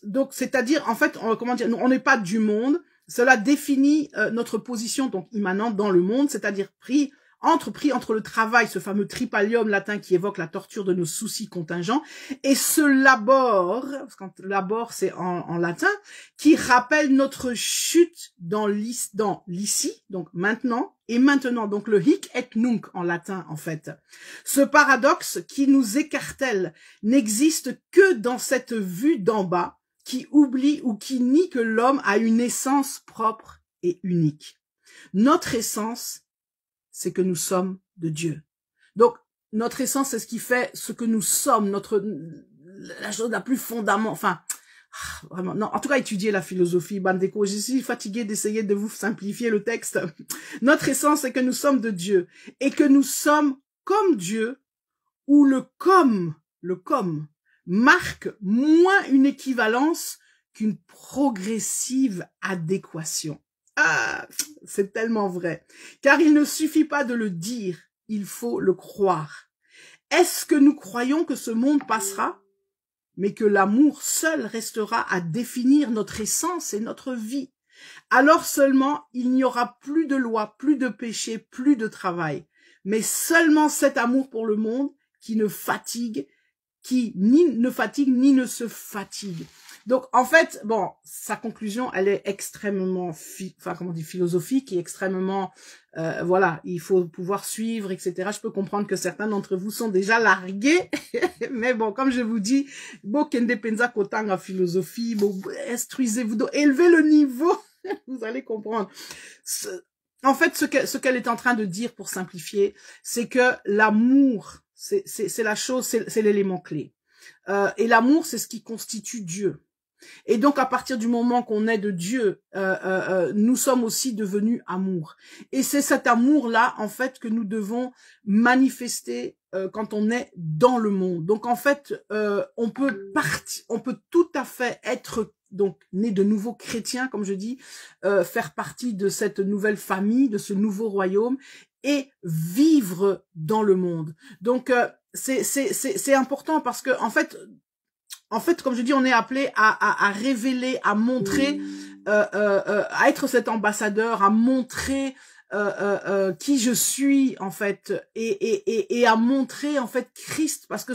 donc, c'est-à-dire, en fait, comment dire, on n'est pas du monde. Cela définit notre position donc immanente dans le monde, c'est-à-dire pris entre le travail, ce fameux tripalium latin qui évoque la torture de nos soucis contingents, et ce labor, parce que labor c'est en latin, qui rappelle notre chute dans l'ici, donc maintenant, et maintenant, donc le hic et nunc en latin en fait. Ce paradoxe qui nous écartèle n'existe que dans cette vue d'en bas, qui oublie ou qui nie que l'homme a une essence propre et unique. Notre essence, c'est que nous sommes de Dieu. Donc, notre essence, c'est ce qui fait ce que nous sommes, la chose la plus fondamentale, enfin, vraiment, non, en tout cas, étudiez la philosophie, Bandeko. Je suis fatiguée d'essayer de vous simplifier le texte. Notre essence, c'est que nous sommes de Dieu et que nous sommes comme Dieu, où le comme marque moins une équivalence qu'une progressive adéquation. Ah, c'est tellement vrai. Car il ne suffit pas de le dire, il faut le croire. Est-ce que nous croyons que ce monde passera, mais que l'amour seul restera à définir notre essence et notre vie? Alors seulement, il n'y aura plus de loi, plus de péché, plus de travail, mais seulement cet amour pour le monde qui ne fatigue, qui ni ne fatigue ni ne se fatigue. Donc, en fait, bon, sa conclusion, elle est extrêmement, philosophique et extrêmement, voilà, il faut pouvoir suivre, etc. Je peux comprendre que certains d'entre vous sont déjà largués, mais bon, comme je vous dis, bon, kende penza kotang en philosophie, bon, instruisez-vous, élevez le niveau, vous allez comprendre. En fait, ce qu'elle est en train de dire, pour simplifier, c'est que l'amour, c'est la chose, c'est l'élément clé. Et l'amour, c'est ce qui constitue Dieu. Et donc, à partir du moment qu'on est de Dieu, nous sommes aussi devenus amour. Et c'est cet amour-là, en fait, que nous devons manifester quand on est dans le monde. Donc, en fait, on peut tout à fait être donc né de nouveaux chrétiens, comme je dis, faire partie de cette nouvelle famille, de ce nouveau royaume, et vivre dans le monde. Donc, c'est important parce que, en fait, comme je dis, on est appelé à révéler, à montrer, à être cet ambassadeur, à montrer qui je suis, en fait, et à montrer, en fait, Christ, parce que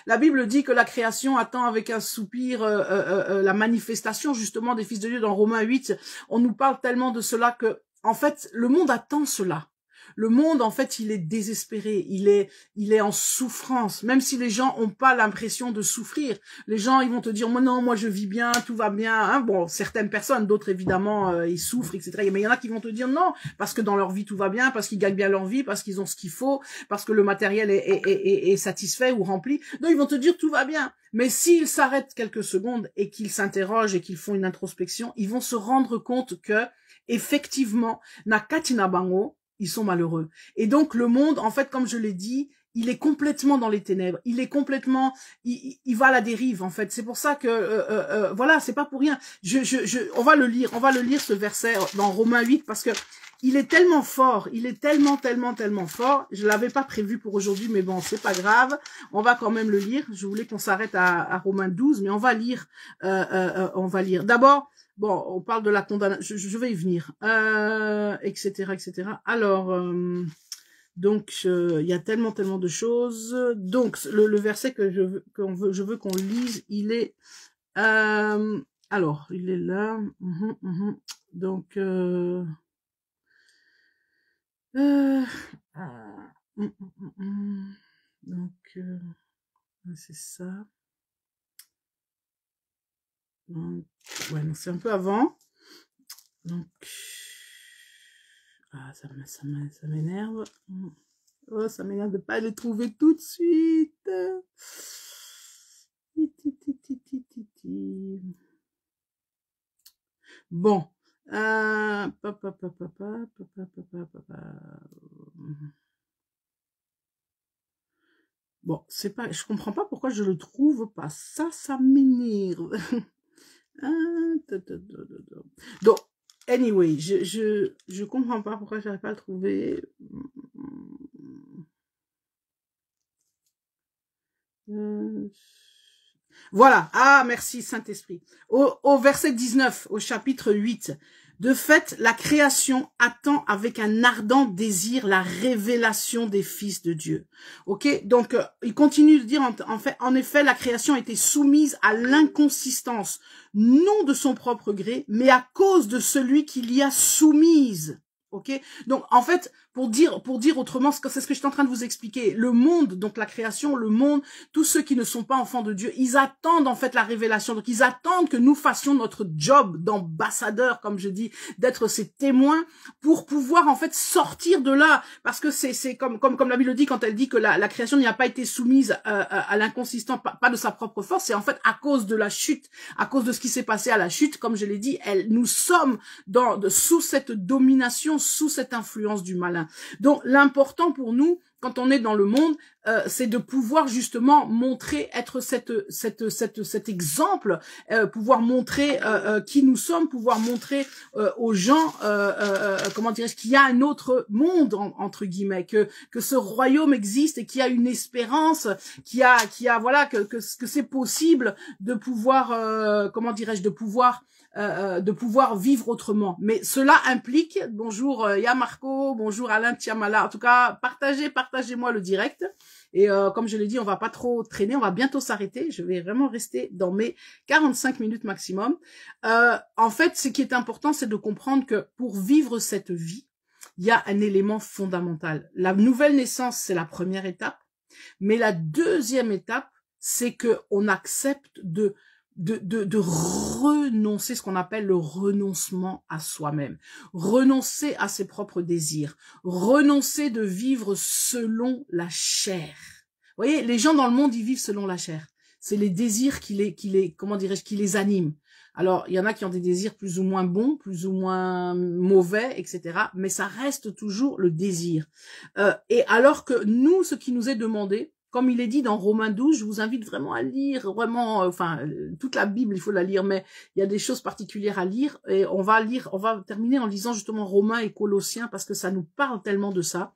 la Bible dit que la création attend avec un soupir la manifestation, justement, des fils de Dieu. Dans Romains 8, on nous parle tellement de cela que, en fait, le monde attend cela. Le monde, en fait, il est désespéré, il est en souffrance, même si les gens ont pas l'impression de souffrir. Les gens, ils vont te dire, moi non, moi je vis bien, tout va bien. Hein. Bon, certaines personnes, d'autres évidemment, ils souffrent, etc. Mais il y en a qui vont te dire non, parce que dans leur vie tout va bien, parce qu'ils gagnent bien leur vie, parce qu'ils ont ce qu'il faut, parce que le matériel est satisfait ou rempli. Donc ils vont te dire tout va bien. Mais s'ils s'arrêtent quelques secondes et qu'ils s'interrogent et qu'ils font une introspection, ils vont se rendre compte que effectivement, Nakatina Bango, ils sont malheureux. Et donc le monde, en fait, comme je l'ai dit, il est complètement dans les ténèbres. Il est complètement, il va à la dérive en fait. C'est pour ça que voilà, c'est pas pour rien. On va le lire ce verset dans Romains 8 parce que il est tellement fort, il est tellement fort. Je l'avais pas prévu pour aujourd'hui, mais bon, c'est pas grave. On va quand même le lire. Je voulais qu'on s'arrête à Romains 12, mais on va lire. On va lire. D'abord, bon, on parle de la condamnation. Je vais y venir, etc., etc. Alors. Donc, il y a tellement de choses. Donc, le verset que je veux qu'on lise, il est... alors, il est là. Donc... donc, c'est ça. Donc, ouais, non, c'est un peu avant. Donc... Ah, ça m'énerve. Oh, ça m'énerve de pas le trouver tout de suite. Bon. Bon, c'est pas, je comprends pas pourquoi je le trouve pas. Ça m'énerve. Donc, anyway, je comprends pas pourquoi j'arrive pas à le trouver. Voilà. Ah, merci Saint-Esprit. Au verset 19, au chapitre 8. De fait, la création attend avec un ardent désir la révélation des fils de Dieu. Ok, donc il continue de dire en effet, la création a été soumise à l'inconsistance, non de son propre gré, mais à cause de celui qui l'y a soumise. Ok, donc en fait, pour dire autrement, c'est ce que je suis en train de vous expliquer. Le monde, donc la création, le monde, tous ceux qui ne sont pas enfants de Dieu, ils attendent en fait la révélation. Donc ils attendent que nous fassions notre job d'ambassadeur, comme je dis, d'être ces témoins pour pouvoir en fait sortir de là. Parce que c'est comme la Bible dit quand elle dit que la création n'y a pas été soumise à l'inconsistant, pas de sa propre force. C'est en fait à cause de la chute, à cause de ce qui s'est passé à la chute. Comme je l'ai dit, nous sommes sous cette domination, sous cette influence du malin. Donc l'important pour nous, quand on est dans le monde, c'est de pouvoir justement montrer, être cet exemple, pouvoir montrer qui nous sommes, pouvoir montrer aux gens, comment dirais-je, qu'il y a un autre monde entre guillemets, que ce royaume existe et qu'il y a une espérance, qu'il y a voilà que c'est possible de pouvoir, comment dirais-je, de pouvoir vivre autrement. Mais cela implique, bonjour Yamarco, bonjour Alain Tiamala, en tout cas, partagez-moi le direct. Et comme je l'ai dit, on va pas trop traîner, on va bientôt s'arrêter. Je vais vraiment rester dans mes 45 minutes maximum. En fait, ce qui est important, c'est de comprendre que pour vivre cette vie, il y a un élément fondamental. La nouvelle naissance, c'est la première étape. Mais la deuxième étape, c'est que on accepte de renoncer, ce qu'on appelle le renoncement à soi-même, renoncer à ses propres désirs, renoncer de vivre selon la chair. Vous voyez, les gens dans le monde, ils vivent selon la chair. C'est les désirs qui les animent. Alors, il y en a qui ont des désirs plus ou moins bons, plus ou moins mauvais, etc. Mais ça reste toujours le désir. Et alors que nous, ce qui nous est demandé, comme il est dit dans Romains 12, je vous invite vraiment à lire, vraiment, enfin, toute la Bible, il faut la lire, mais il y a des choses particulières à lire, et on va terminer en lisant justement Romains et Colossiens, parce que ça nous parle tellement de ça.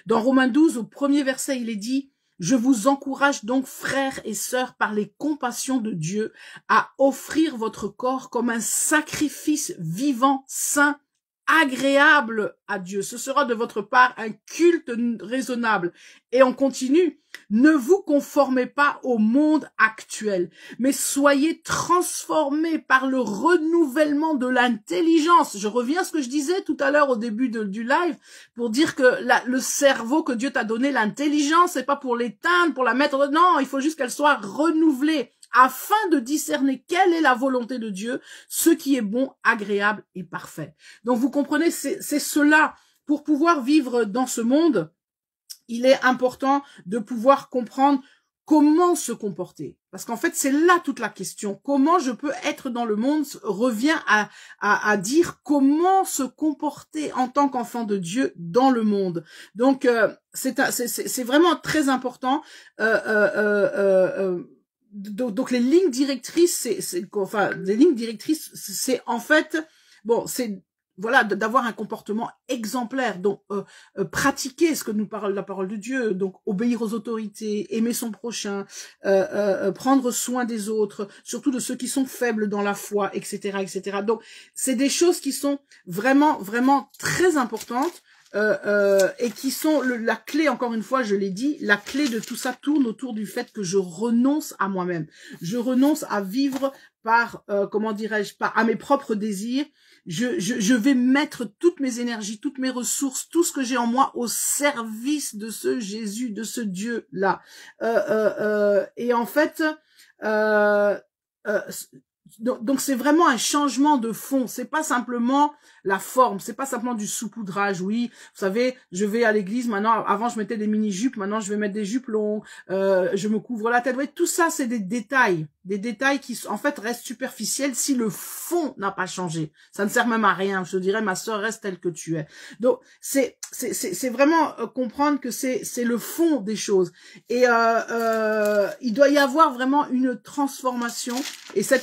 Dans Romains 12, au premier verset, il est dit, « Je vous encourage donc, frères et sœurs, par les compassions de Dieu, à offrir votre corps comme un sacrifice vivant, saint, agréable à Dieu. Ce sera de votre part un culte raisonnable. Et on continue. Ne vous conformez pas au monde actuel, mais soyez transformés par le renouvellement de l'intelligence. Je reviens à ce que je disais tout à l'heure au début du live, pour dire que le cerveau que Dieu t'a donné, l'intelligence, c'est pas pour l'éteindre, pour la mettre... Non, il faut juste qu'elle soit renouvelée, afin de discerner quelle est la volonté de Dieu, ce qui est bon, agréable et parfait. Donc vous comprenez, c'est cela. Pour pouvoir vivre dans ce monde, il est important de pouvoir comprendre comment se comporter. Parce qu'en fait, c'est là toute la question. Comment je peux être dans le monde revient à dire comment se comporter en tant qu'enfant de Dieu dans le monde. Donc, c'est vraiment très important. Donc les lignes directrices, les lignes directrices, c'est en fait, bon, c'est voilà, d'avoir un comportement exemplaire, donc pratiquer ce que nous parle la parole de Dieu, donc obéir aux autorités, aimer son prochain, prendre soin des autres, surtout de ceux qui sont faibles dans la foi, etc., etc. Donc c'est des choses qui sont vraiment très importantes. Et qui sont la clé, encore une fois, je l'ai dit, la clé de tout ça tourne autour du fait que je renonce à moi-même. Je renonce à vivre par, comment dirais-je, à mes propres désirs. Je vais mettre toutes mes énergies, toutes mes ressources, tout ce que j'ai en moi au service de ce Jésus, de ce Dieu-là. Et en fait, donc c'est vraiment un changement de fond, c'est pas simplement la forme, c'est pas simplement du saupoudrage. Oui, vous savez, je vais à l'église maintenant, avant je mettais des mini-jupes, maintenant je vais mettre des jupes longues, je me couvre la tête. Vous voyez, tout ça c'est des détails qui en fait restent superficiels si le fond n'a pas changé. Ça ne sert même à rien, je te dirais ma sœur, reste telle que tu es. Donc c'est vraiment comprendre que c'est le fond des choses. Et il doit y avoir vraiment une transformation, et c'est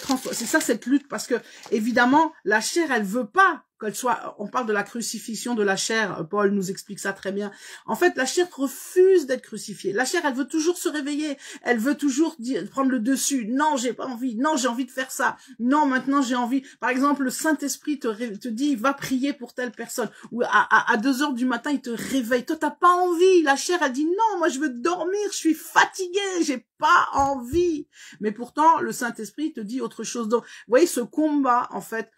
ça cette lutte, parce que évidemment la chair elle veut pas qu'elle soit, on parle de la crucifixion de la chair, Paul nous explique ça très bien. En fait, la chair refuse d'être crucifiée. La chair, elle veut toujours se réveiller. Elle veut toujours prendre le dessus. Non, j'ai pas envie. Non, j'ai envie de faire ça. Non, maintenant, j'ai envie. Par exemple, le Saint-Esprit te dit, va prier pour telle personne. Ou à 2 heures du matin, il te réveille. Toi, t'as pas envie. La chair, elle dit, non, moi, je veux dormir. Je suis fatiguée. J'ai pas envie. Mais pourtant, le Saint-Esprit te dit autre chose. Donc, vous voyez, ce combat, en fait,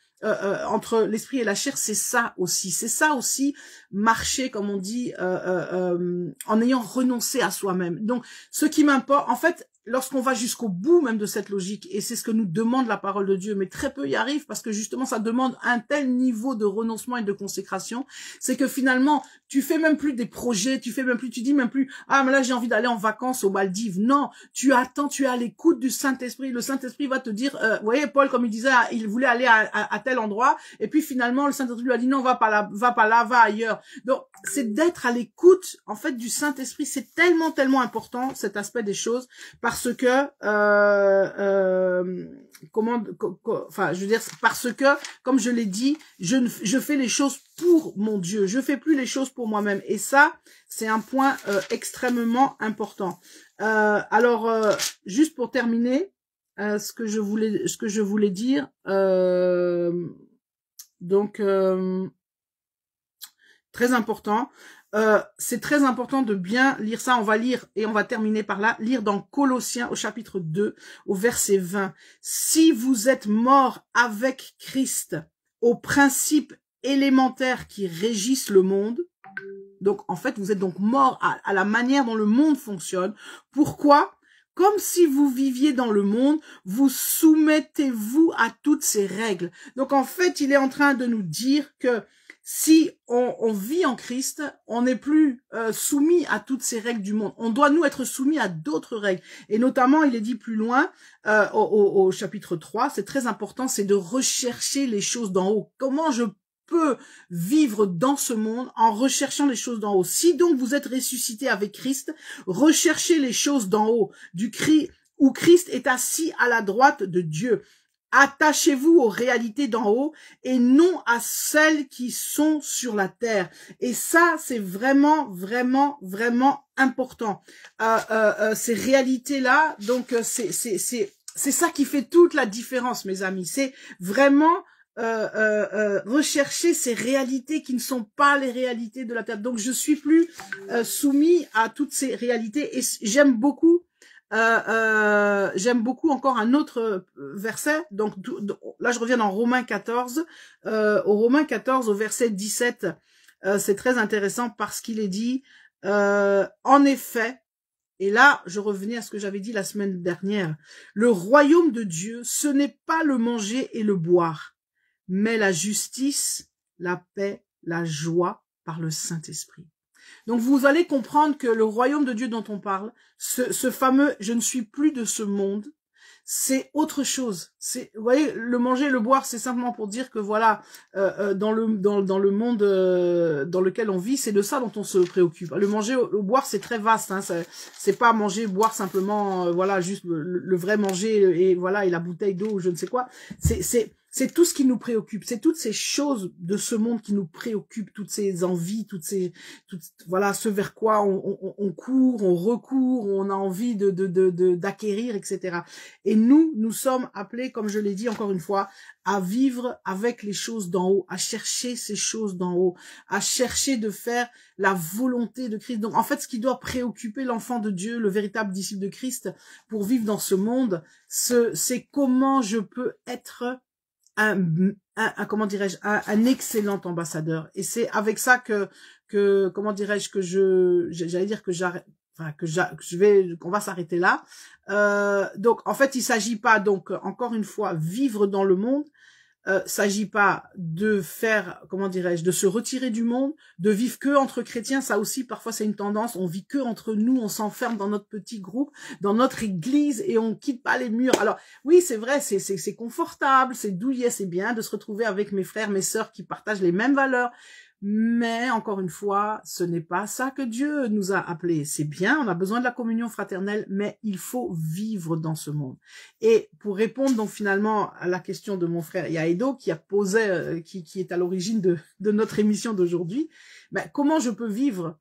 entre l'esprit et la chair, c'est ça aussi, marcher, comme on dit, en ayant renoncé à soi-même. Donc, ce qui m'importe, en fait, lorsqu'on va jusqu'au bout même de cette logique, et c'est ce que nous demande la parole de Dieu, mais très peu y arrivent parce que justement ça demande un tel niveau de renoncement et de consécration, c'est que finalement tu fais même plus des projets, tu dis même plus ah mais là j'ai envie d'aller en vacances aux Maldives. Non, tu attends, tu es à l'écoute du Saint-Esprit. Le Saint-Esprit va te dire, vous voyez Paul comme il disait, il voulait aller à tel endroit et puis finalement le Saint-Esprit lui a dit non, va pas là, va ailleurs. Donc c'est d'être à l'écoute en fait du Saint-Esprit. C'est tellement important cet aspect des choses, parce que parce que comme je l'ai dit, je fais les choses pour mon Dieu, je fais plus les choses pour moi-même, et ça c'est un point extrêmement important. Alors juste pour terminer, ce que je voulais dire, donc très important. C'est très important de bien lire ça. On va lire, et on va terminer par là, lire dans Colossiens au chapitre 2, au verset 20. Si vous êtes morts avec Christ aux principes élémentaires qui régissent le monde, donc en fait vous êtes donc morts à la manière dont le monde fonctionne. Pourquoi ? Comme si vous viviez dans le monde, vous soumettez-vous à toutes ces règles. Donc en fait, il est en train de nous dire que si on vit en Christ, on n'est plus soumis à toutes ces règles du monde. On doit nous être soumis à d'autres règles. Et notamment, il est dit plus loin, au chapitre 3, c'est très important, c'est de rechercher les choses d'en haut. Comment je peux vivre dans ce monde en recherchant les choses d'en haut? Si donc vous êtes ressuscité avec Christ, recherchez les choses d'en haut, où Christ est assis à la droite de Dieu. Attachez-vous aux réalités d'en haut et non à celles qui sont sur la terre. Et ça, c'est vraiment important. Ces réalités-là, donc c'est ça qui fait toute la différence, mes amis. C'est vraiment rechercher ces réalités qui ne sont pas les réalités de la terre. Donc je suis plus soumis à toutes ces réalités et j'aime beaucoup encore un autre verset. Donc là je reviens dans Romains 14, au Romains 14 au verset 17. C'est très intéressant parce qu'il est dit en effet, et là je revenais à ce que j'avais dit la semaine dernière, le royaume de Dieu, ce n'est pas le manger et le boire, mais la justice, la paix, la joie par le Saint-Esprit. Donc vous allez comprendre que le royaume de Dieu dont on parle, ce fameux « je ne suis plus de ce monde », c'est autre chose. Vous voyez, le manger et le boire, c'est simplement pour dire que voilà, dans le monde dans lequel on vit, c'est de ça dont on se préoccupe. Le manger, le boire, c'est très vaste. Hein, c'est pas manger, boire simplement, voilà, juste le vrai manger et voilà et la bouteille d'eau ou je ne sais quoi. C'est tout ce qui nous préoccupe, c'est toutes ces choses de ce monde qui nous préoccupent, toutes ces envies, voilà, ce vers quoi on court, on recourt, on a envie d'acquérir, etc. Et nous sommes appelés, comme je l'ai dit encore une fois, à vivre avec les choses d'en haut, à chercher ces choses d'en haut, à chercher de faire la volonté de Christ. Donc en fait, ce qui doit préoccuper l'enfant de Dieu, le véritable disciple de Christ, pour vivre dans ce monde, c'est comment je peux être comment dirais-je, un excellent ambassadeur. Et c'est avec ça que comment dirais-je, que j'allais dire que j'arrête, enfin qu'on va s'arrêter là. Donc en fait, il s'agit pas donc encore une fois vivre dans le monde. S'agit pas de faire, comment dirais-je, de se retirer du monde, de vivre que entre chrétiens. Ça aussi, parfois, c'est une tendance. On vit que entre nous, on s'enferme dans notre petit groupe, dans notre église et on quitte pas les murs. Alors, oui, c'est vrai, c'est confortable, c'est douillet, c'est bien de se retrouver avec mes frères, mes sœurs qui partagent les mêmes valeurs. Mais, encore une fois, ce n'est pas ça que Dieu nous a appelés. C'est bien, on a besoin de la communion fraternelle, mais il faut vivre dans ce monde. Et pour répondre donc finalement à la question de mon frère Yaedo, qui a posé, qui est à l'origine de notre émission d'aujourd'hui, ben, comment je peux vivre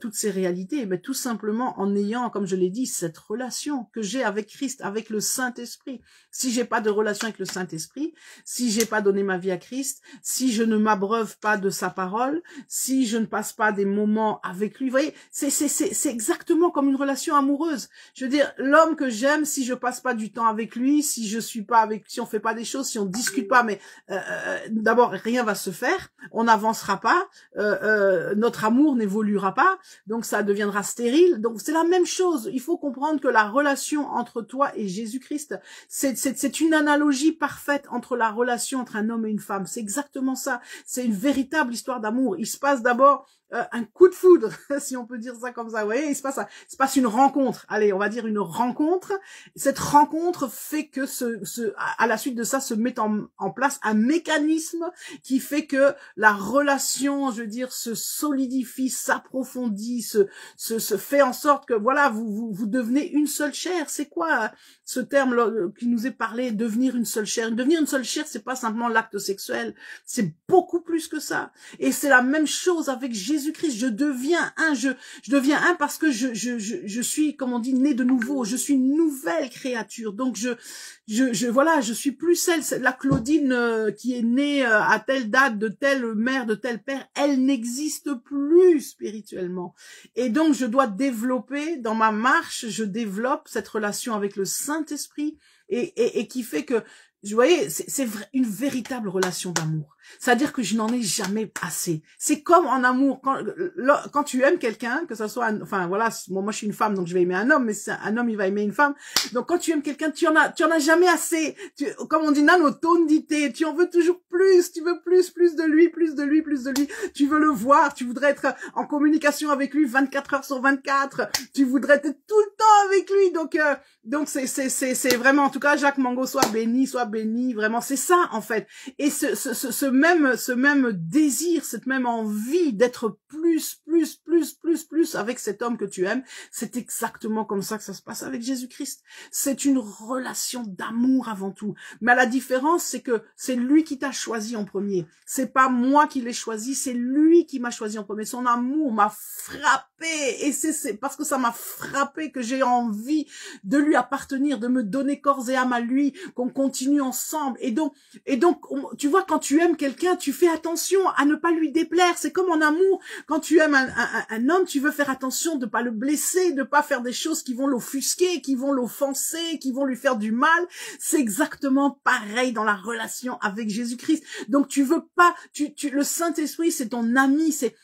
toutes ces réalités? Mais tout simplement en ayant, comme je l'ai dit, cette relation que j'ai avec Christ, avec le Saint-Esprit. Si j'ai pas de relation avec le Saint-Esprit, si j'ai pas donné ma vie à Christ, si je ne m'abreuve pas de sa parole, si je ne passe pas des moments avec lui, vous voyez, c'est exactement comme une relation amoureuse. Je veux dire, l'homme que j'aime, si je passe pas du temps avec lui, si je suis pas avec, si on fait pas des choses, si on discute pas, mais d'abord rien va se faire, on n'avancera pas, notre amour n'évoluera pas. Donc ça deviendra stérile. Donc c'est la même chose. Il faut comprendre que la relation entre toi et Jésus-Christ, c'est une analogie parfaite entre la relation entre un homme et une femme. C'est exactement ça. C'est une véritable histoire d'amour. Il se passe d'abord un coup de foudre, si on peut dire ça comme ça. Vous voyez, il se passe une rencontre. Allez, on va dire une rencontre. Cette rencontre fait que à la suite de ça se met en place un mécanisme qui fait que la relation, je veux dire, se solidifie, s'approfondit, se fait en sorte que voilà, vous devenez une seule chair. C'est quoi ce terme qui nous est parlé, devenir une seule chair? Devenir une seule chair, c'est pas simplement l'acte sexuel, c'est beaucoup plus que ça. Et c'est la même chose avec Jésus-Christ. Je deviens un, je deviens un parce que je suis, comme on dit, né de nouveau. Je suis une nouvelle créature. Donc voilà, je suis plus la Claudine qui est née à telle date de telle mère, de tel père. Elle n'existe plus spirituellement. Et donc je dois développer dans ma marche, je développe cette relation avec le Saint-Esprit et qui fait que, vous voyez, c'est une véritable relation d'amour. C'est-à-dire que je n'en ai jamais assez. C'est comme en amour, quand tu aimes quelqu'un, que ça soit, enfin voilà, moi je suis une femme donc je vais aimer un homme, mais un homme il va aimer une femme. Donc quand tu aimes quelqu'un, tu en as jamais assez. Comme on dit, nanotondité, tu en veux toujours plus, tu veux plus de lui, plus de lui, plus de lui. Tu veux le voir, tu voudrais être en communication avec lui 24 heures sur 24. Tu voudrais être tout le temps avec lui. Donc c'est vraiment, en tout cas, Jacques Mango, soit béni, vraiment, c'est ça en fait. Et ce ce même désir, cette même envie d'être plus avec cet homme que tu aimes, c'est exactement comme ça que ça se passe avec Jésus-Christ. C'est une relation d'amour avant tout. Mais la différence, c'est que c'est lui qui t'a choisi en premier. C'est pas moi qui l'ai choisi, c'est lui qui m'a choisi en premier. Son amour m'a frappé, et c'est parce que ça m'a frappé que j'ai envie de lui appartenir, de me donner corps et âme à lui, qu'on continue ensemble. Et donc, tu vois, quand tu aimes quelqu'un, tu fais attention à ne pas lui déplaire. C'est comme en amour. Quand tu aimes un homme, tu veux faire attention de pas le blesser, de pas faire des choses qui vont l'offusquer, qui vont l'offenser, qui vont lui faire du mal. C'est exactement pareil dans la relation avec Jésus-Christ. Donc tu veux pas, le Saint-Esprit, c'est ton ami, c'est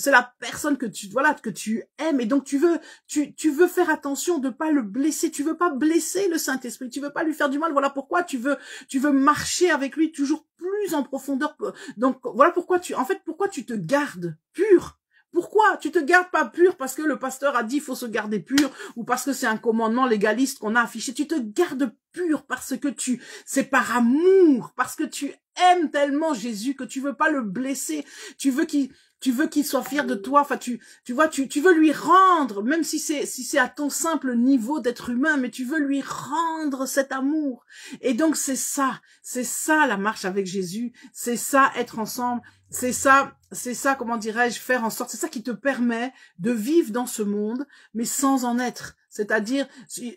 la personne que tu aimes, et donc tu veux faire attention de pas le blesser. Tu veux pas blesser le Saint-Esprit, tu veux pas lui faire du mal. Voilà pourquoi tu veux marcher avec lui toujours plus en profondeur. Donc voilà pourquoi pourquoi tu te gardes pur. Pourquoi tu te gardes pas pur parce que le pasteur a dit il faut se garder pur, ou parce que c'est un commandement légaliste qu'on a affiché. Tu te gardes pur parce que c'est par amour, parce que tu aimes tellement Jésus que tu veux pas le blesser. Tu veux qu'il soit fier de toi. Enfin, tu veux lui rendre, même si c'est à ton simple niveau d'être humain, mais tu veux lui rendre cet amour. Et donc c'est ça la marche avec Jésus. C'est ça être ensemble. C'est ça, comment dirais-je, faire en sorte, c'est ça qui te permet de vivre dans ce monde, mais sans en être. C'est-à-dire,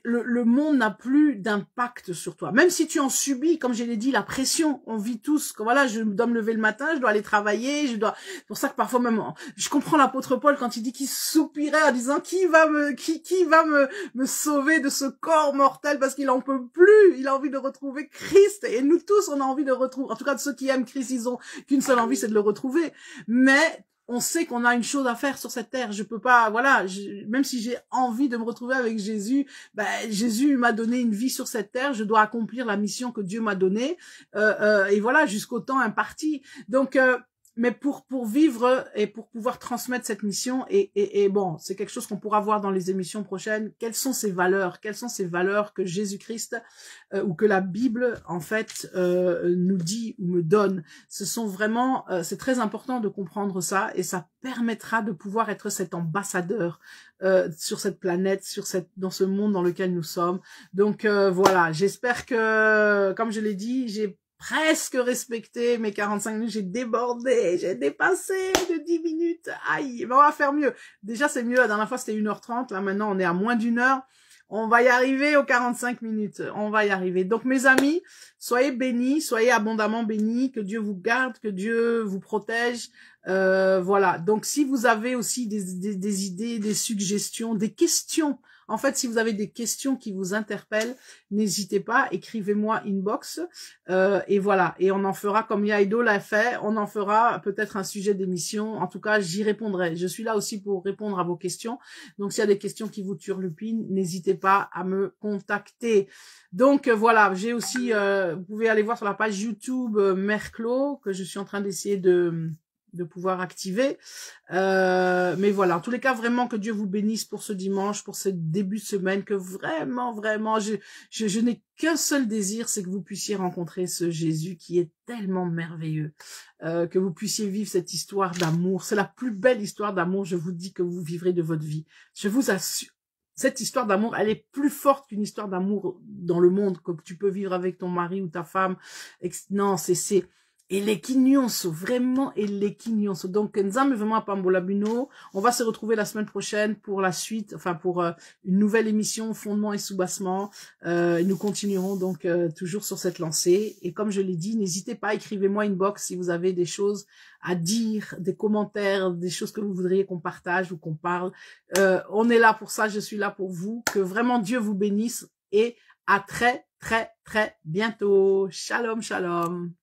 le monde n'a plus d'impact sur toi. Même si tu en subis, comme je l'ai dit, la pression, on vit tous, comme voilà, je dois me lever le matin, je dois aller travailler, c'est pour ça que parfois même, je comprends l'apôtre Paul quand il dit qu'il soupirait en disant, qui va me sauver de ce corps mortel, parce qu'il en peut plus, il a envie de retrouver Christ, et nous tous, on a envie de retrouver, en tout cas, ceux qui aiment Christ, ils ont qu'une seule envie, c'est de le retrouver. Mais, on sait qu'on a une chose à faire sur cette terre. Je peux pas, voilà, même si j'ai envie de me retrouver avec Jésus, Jésus m'a donné une vie sur cette terre. Je dois accomplir la mission que Dieu m'a donnée, et voilà, jusqu'au temps imparti. Donc, mais pour vivre et pour pouvoir transmettre cette mission, et bon, c'est quelque chose qu'on pourra voir dans les émissions prochaines. Quelles sont ces valeurs que Jésus-Christ ou que la Bible en fait nous dit ou me donne? Ce sont vraiment, c'est très important de comprendre ça, et ça permettra de pouvoir être cet ambassadeur sur cette planète, dans ce monde dans lequel nous sommes. Donc voilà, j'espère que, comme je l'ai dit, j'ai presque respecté mes 45 minutes, j'ai débordé, j'ai dépassé de 10 minutes, aïe, mais on va faire mieux. Déjà, c'est mieux, la dernière fois, c'était 1h30, là, maintenant, on est à moins d'1 heure. On va y arriver aux 45 minutes, on va y arriver. Donc, mes amis, soyez bénis, soyez abondamment bénis, que Dieu vous garde, que Dieu vous protège. Voilà, donc si vous avez aussi des idées, des suggestions, des questions, en fait, si vous avez des questions qui vous interpellent, n'hésitez pas, écrivez-moi inbox, et voilà, et on en fera, comme Yaido l'a fait, on en fera peut-être un sujet d'émission. En tout cas, j'y répondrai. Je suis là aussi pour répondre à vos questions, donc s'il y a des questions qui vous turlupinent, n'hésitez pas à me contacter. Donc voilà, j'ai aussi, vous pouvez aller voir sur la page YouTube Merclo, que je suis en train d'essayer de pouvoir activer. Mais voilà, en tous les cas, vraiment que Dieu vous bénisse pour ce dimanche, pour ce début de semaine, que vraiment, je n'ai qu'un seul désir, c'est que vous puissiez rencontrer ce Jésus qui est tellement merveilleux, que vous puissiez vivre cette histoire d'amour. C'est la plus belle histoire d'amour, je vous dis, que vous vivrez de votre vie. Je vous assure. Cette histoire d'amour, elle est plus forte qu'une histoire d'amour dans le monde, que tu peux vivre avec ton mari ou ta femme. Non, c'est elekinionso, vraiment elekinionso. Donc, nzambe vraiment pambola bino. On va se retrouver la semaine prochaine pour la suite, enfin pour une nouvelle émission fondement et soubassement. Nous continuerons donc toujours sur cette lancée. Et comme je l'ai dit, n'hésitez pas, écrivez-moi inbox si vous avez des choses à dire, des commentaires, des choses que vous voudriez qu'on partage ou qu'on parle. On est là pour ça, je suis là pour vous. Que vraiment Dieu vous bénisse, et à très bientôt. Shalom, shalom.